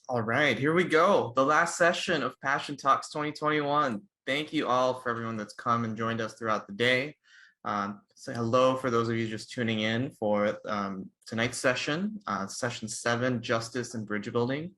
All right, here we go. The last session of Passion Talks 2021. Thank you all for everyone that's come and joined us throughout the day. Say hello for those of you just tuning in for tonight's session, session 7, Justice and Bridge Building.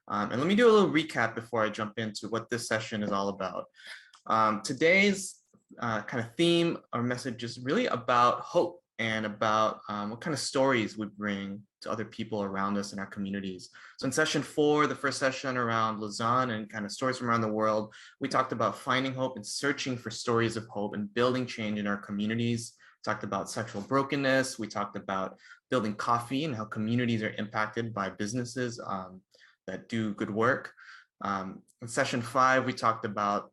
And let me do a little recap before I jump into what this session is all about. Today's kind of theme or message is really about hope and about what kind of stories we bring to other people around us in our communities. So in session 4, the first session around Lausanne and kind of stories from around the world, we talked about finding hope and searching for stories of hope and building change in our communities. We talked about sexual brokenness. We talked about building coffee and how communities are impacted by businesses that do good work. In session 5, we talked about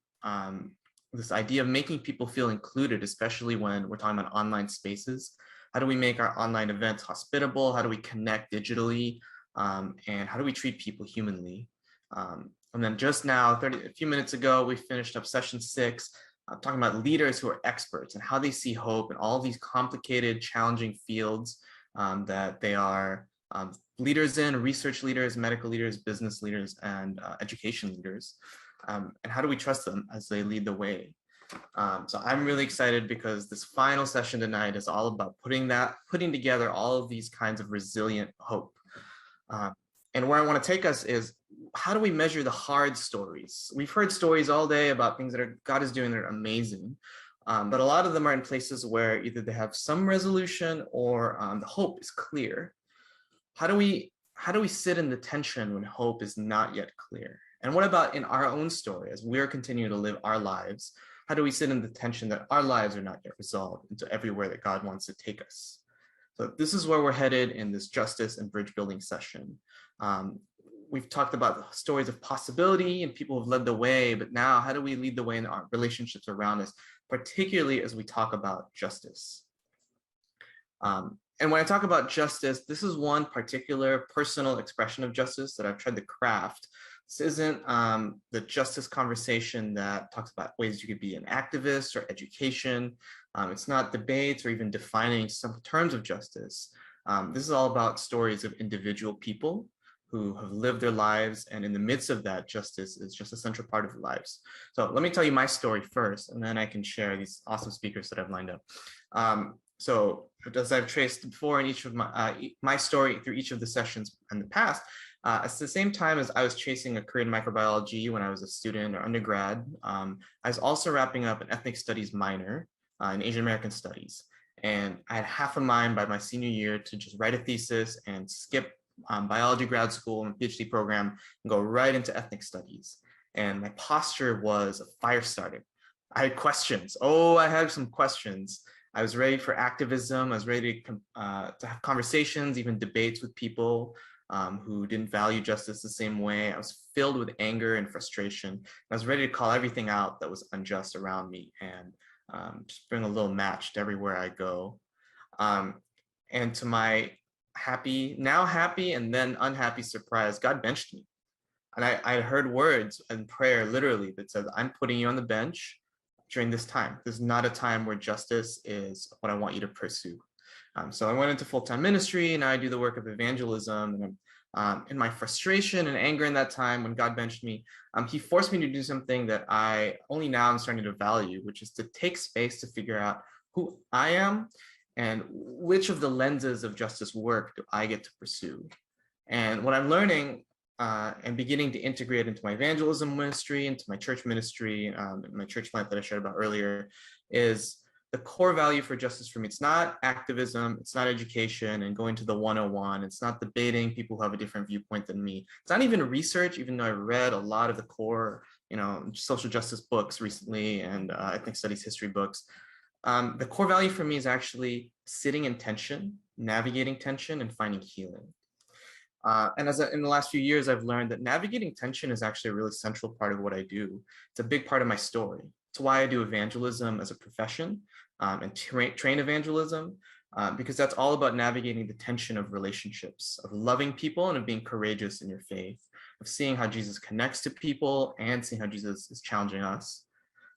this idea of making people feel included, especially when we're talking about online spaces. How do we make our online events hospitable? How do we connect digitally? And how do we treat people humanly? And then just now, a few minutes ago, we finished up session 6, talking about leaders who are experts and how they see hope in all these complicated, challenging fields that they are leaders in, research leaders, medical leaders, business leaders, and education leaders. And how do we trust them as they lead the way? So I'm really excited because this final session tonight is all about putting together all of these kinds of resilient hope. And where I want to take us is, how do we measure the hard stories? We've heard stories all day about things that God is doing that are amazing, but a lot of them are in places where either they have some resolution or the hope is clear. How do we sit in the tension when hope is not yet clear? And what about in our own story as we're continuing to live our lives? How do we sit in the tension that our lives are not yet resolved into everywhere that God wants to take us? So this is where we're headed in this justice and bridge building session. We've talked about stories of possibility and people have led the way, but now how do we lead the way in our relationships around us, particularly as we talk about justice? And when I talk about justice, this is one particular personal expression of justice that I've tried to craft. This isn't the justice conversation that talks about ways you could be an activist or education. It's not debates or even defining some terms of justice. This is all about stories of individual people who have lived their lives, and in the midst of that, justice is just a central part of their lives. So let me tell you my story first, and then I can share these awesome speakers that I've lined up. So as I've traced before in each of my story through each of the sessions in the past, at the same time as I was chasing a career in microbiology when I was a student or undergrad, I was also wrapping up an ethnic studies minor in Asian American studies. And I had half a mind by my senior year to just write a thesis and skip biology grad school and PhD program and go right into ethnic studies. And my posture was a fire starter. I had questions. Oh, I had some questions. I was ready for activism. I was ready to have conversations, even debates with people who didn't value justice the same way. I was filled with anger and frustration. I was ready to call everything out that was unjust around me and just bring a little match to everywhere I go. And to my now happy and then unhappy surprise, God benched me. And I heard words in prayer literally that said, I'm putting you on the bench during this time. This is not a time where justice is what I want you to pursue. So I went into full-time ministry, and I do the work of evangelism. And in my frustration and anger in that time when God benched me, he forced me to do something that I only now am starting to value, which is to take space to figure out who I am and which of the lenses of justice work do I get to pursue. And what I'm learning and beginning to integrate into my evangelism ministry, into my church ministry, my church plant that I shared about earlier, is the core value for justice for me. It's not activism, it's not education and going to the 101, it's not debating people who have a different viewpoint than me. It's not even research, even though I read a lot of the core, social justice books recently and ethnic studies history books. The core value for me is actually sitting in tension, navigating tension, and finding healing. And in the last few years, I've learned that navigating tension is actually a really central part of what I do. It's a big part of my story. It's why I do evangelism as a profession and train evangelism, because that's all about navigating the tension of relationships, of loving people and of being courageous in your faith, of seeing how Jesus connects to people and seeing how Jesus is challenging us.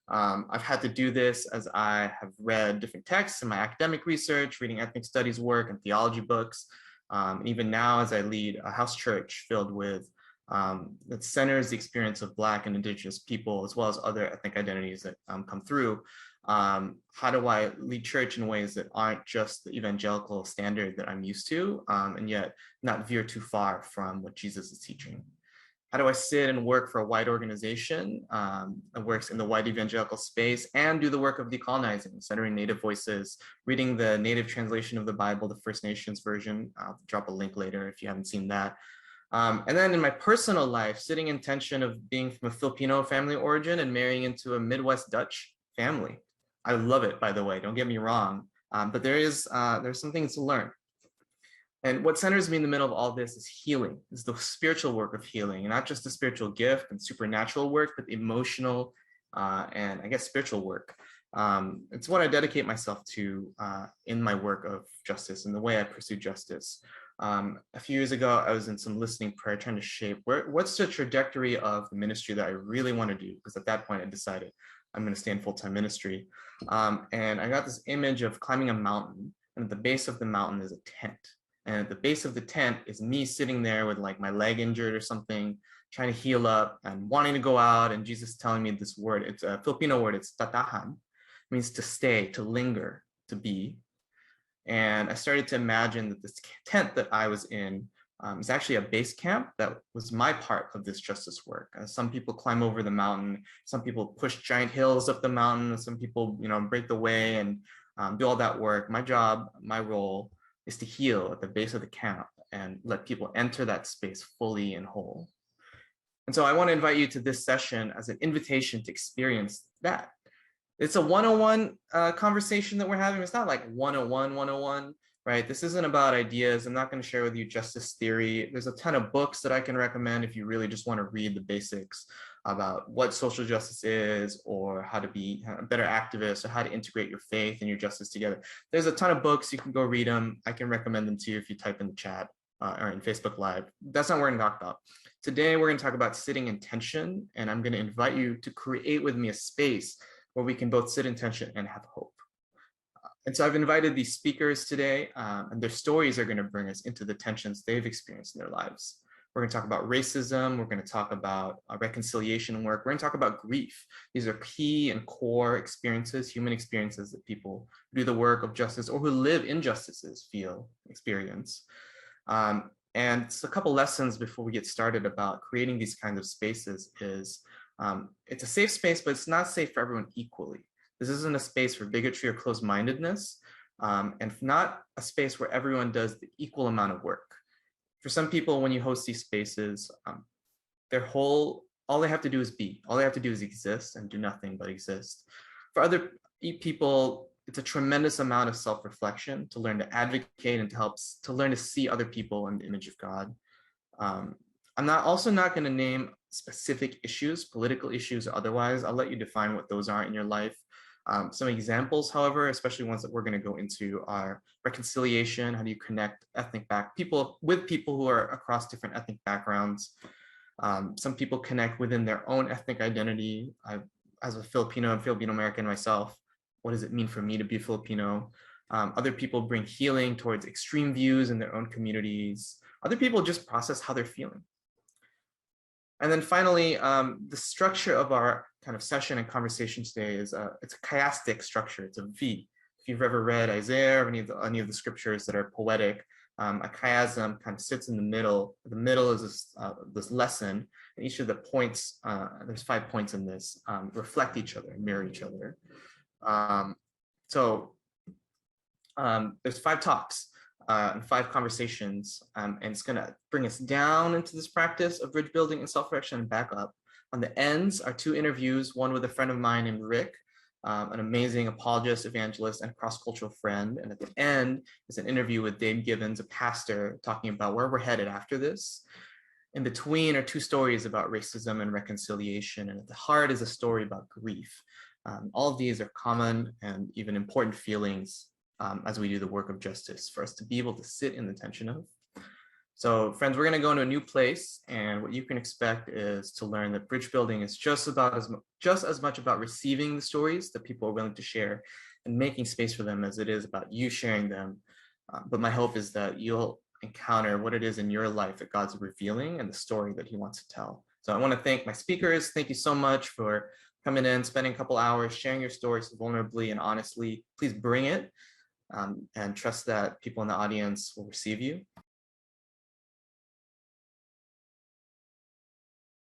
I've had to do this as I have read different texts in my academic research, reading ethnic studies work and theology books, and even now as I lead a house church filled with that centers the experience of Black and Indigenous people, as well as other ethnic identities that come through. How do I lead church in ways that aren't just the evangelical standard that I'm used to, and yet not veer too far from what Jesus is teaching? How do I sit and work for a white organization that works in the white evangelical space and do the work of decolonizing, centering Native voices, reading the Native translation of the Bible, the First Nations version? I'll drop a link later if you haven't seen that. And then in my personal life, sitting in tension of being from a Filipino family origin and marrying into a Midwest Dutch family. I love it, by the way, don't get me wrong, but there's some things to learn. And what centers me in the middle of all this is healing, is the spiritual work of healing, and not just the spiritual gift and supernatural work, but the emotional and I guess spiritual work. It's what I dedicate myself to in my work of justice and the way I pursue justice. A few years ago, I was in some listening prayer trying to shape what's the trajectory of the ministry that I really want to do, because at that point I decided I'm going to stay in full-time ministry. And I got this image of climbing a mountain, and at the base of the mountain is a tent. And at the base of the tent is me sitting there with like my leg injured or something, trying to heal up and wanting to go out. And Jesus telling me this word, it's a Filipino word, it's tatahan, it means to stay, to linger, to be. And I started to imagine that this tent that I was in is actually a base camp that was my part of this justice work. Some people climb over the mountain, some people push giant hills up the mountain, some people, break the way and do all that work. My job, my role is to heal at the base of the camp and let people enter that space fully and whole. And so I want to invite you to this session as an invitation to experience that. It's a one-on-one conversation that we're having. It's not like 101, right? This isn't about ideas. I'm not going to share with you justice theory. There's a ton of books that I can recommend if you really just want to read the basics about what social justice is, or how to be a better activist, or how to integrate your faith and your justice together. There's a ton of books. You can go read them. I can recommend them to you if you type in the chat or in Facebook Live. That's not what we're going to talk about. Today, we're going to talk about sitting in tension, and I'm going to invite you to create with me a space where we can both sit in tension and have hope. And so I've invited these speakers today, and their stories are going to bring us into the tensions they've experienced in their lives. We're going to talk about racism. We're going to talk about reconciliation work. We're going to talk about grief. These are key and core experiences, human experiences that people who do the work of justice or who live injustices experience. And so a couple lessons before we get started about creating these kinds of spaces is it's a safe space, but it's not safe for everyone equally. This isn't a space for bigotry or closed-mindedness, and not a space where everyone does the equal amount of work. For some people, when you host these spaces, all they have to do is be. All they have to do is exist and do nothing but exist. For other people, it's a tremendous amount of self-reflection to learn to advocate and to learn to see other people in the image of God. I'm also not going to name specific issues, political issues or otherwise. I'll let you define what those are in your life. Some examples, however, especially ones that we're going to go into, are reconciliation. How do you connect people with people who are across different ethnic backgrounds? Some people connect within their own ethnic identity. As a Filipino and Filipino American myself, what does it mean for me to be Filipino? Other people bring healing towards extreme views in their own communities. Other people just process how they're feeling. And then finally, the structure of our kind of session and conversation today is it's a chiastic structure. It's a V. If you've ever read Isaiah or any of the scriptures that are poetic, a chiasm kind of sits in the middle. The middle is this lesson, and each of the points, there's 5 points in this, reflect each other and mirror each other. There's 5 talks. And 5 conversations, and it's going to bring us down into this practice of bridge building and self-correction and back up. On the ends are 2 interviews, one with a friend of mine named Rick, an amazing apologist, evangelist, and cross-cultural friend. And at the end is an interview with Dave Gibbons, a pastor, talking about where we're headed after this. In between are 2 stories about racism and reconciliation, and at the heart is a story about grief. All of these are common and even important feelings as we do the work of justice for us to be able to sit in the tension of. So friends, we're going to go into a new place, and what you can expect is to learn that bridge building is just as much about receiving the stories that people are willing to share and making space for them as it is about you sharing them. But my hope is that you'll encounter what it is in your life that God's revealing and the story that he wants to tell. So I want to thank my speakers. Thank you so much for coming in, spending a couple hours, sharing your stories vulnerably and honestly. Please bring it, and trust that people in the audience will receive you.